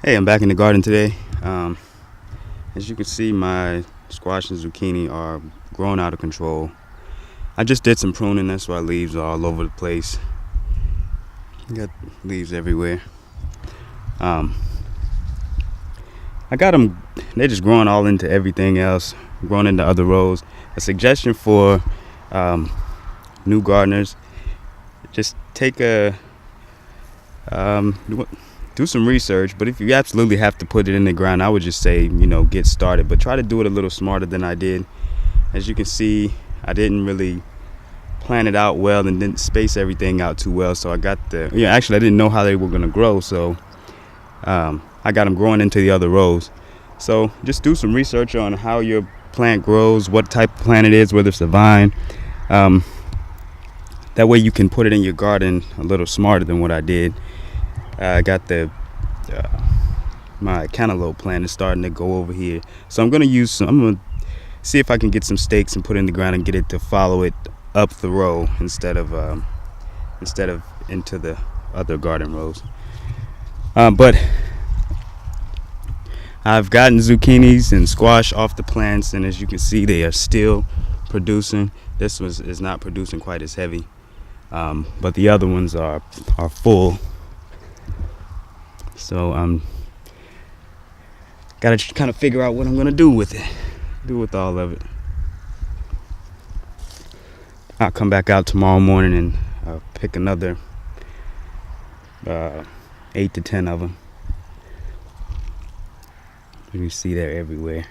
Hey, I'm back in the garden today. As you can see, my squash and zucchini are growing out of control. I just did some pruning, that's why leaves are all over the place. Got leaves everywhere. Um, I got them, they're just growing all into everything else, growing into other rows. A suggestion for new gardeners: just take do some research, but if you absolutely have to put it in the ground, I would just say, get started, but try to do it a little smarter than I did. As you can see, I didn't really plan it out well and didn't space everything out too well, so I got actually I didn't know how they were going to grow, so I got them growing into the other rows. So just do some research on how your plant grows, what type of plant it is, whether it's a vine. That way you can put it in your garden a little smarter than what I did. I got my cantaloupe plant is starting to go over here, so I'm gonna see if I can get some stakes and put it in the ground and get it to follow it up the row instead of into the other garden rows. But I've gotten zucchinis and squash off the plants, and as you can see, they are still producing. This is not producing quite as heavy, but the other ones are full. So gotta kind of figure out what I'm gonna do with all of it. I'll come back out tomorrow morning and pick another 8 to 10 of them. You can see they're everywhere.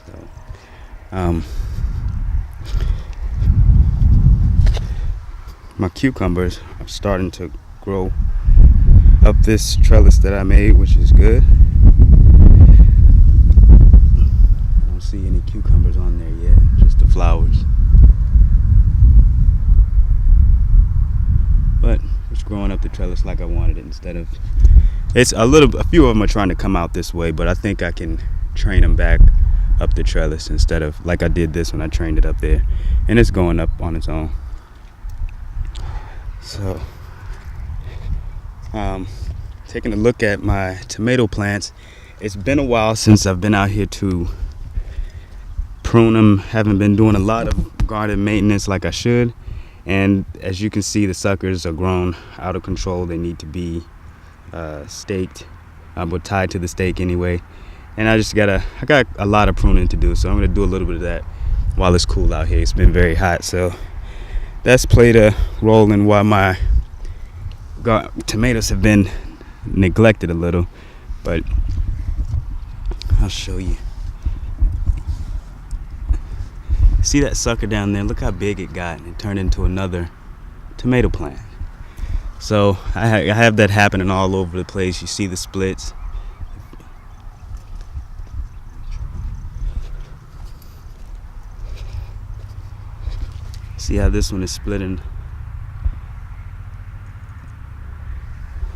So, my cucumbers are starting to grow up this trellis that I made, which is good. I don't see any cucumbers on there yet, just the flowers. But it's growing up the trellis like I wanted it instead of... a few of them are trying to come out this way, but I think I can train them back up the trellis instead of like I did this when I trained it up there. And it's going up on its own. So, taking a look at my tomato plants. It's been a while since I've been out here to prune them. Haven't been doing a lot of garden maintenance like I should. And as you can see, the suckers are grown out of control. They need to be staked, but tied to the stake anyway. And I got a lot of pruning to do, so I'm gonna do a little bit of that while it's cool out here. It's been very hot, so that's played a role in why my tomatoes have been neglected a little, but I'll show you. See that sucker down there? Look how big it got. It turned into another tomato plant. So I have that happening all over the place. You see the splits. See how this one is splitting.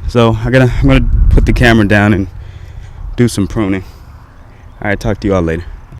So I'm gonna put the camera down and do some pruning. All right, talk to you all later.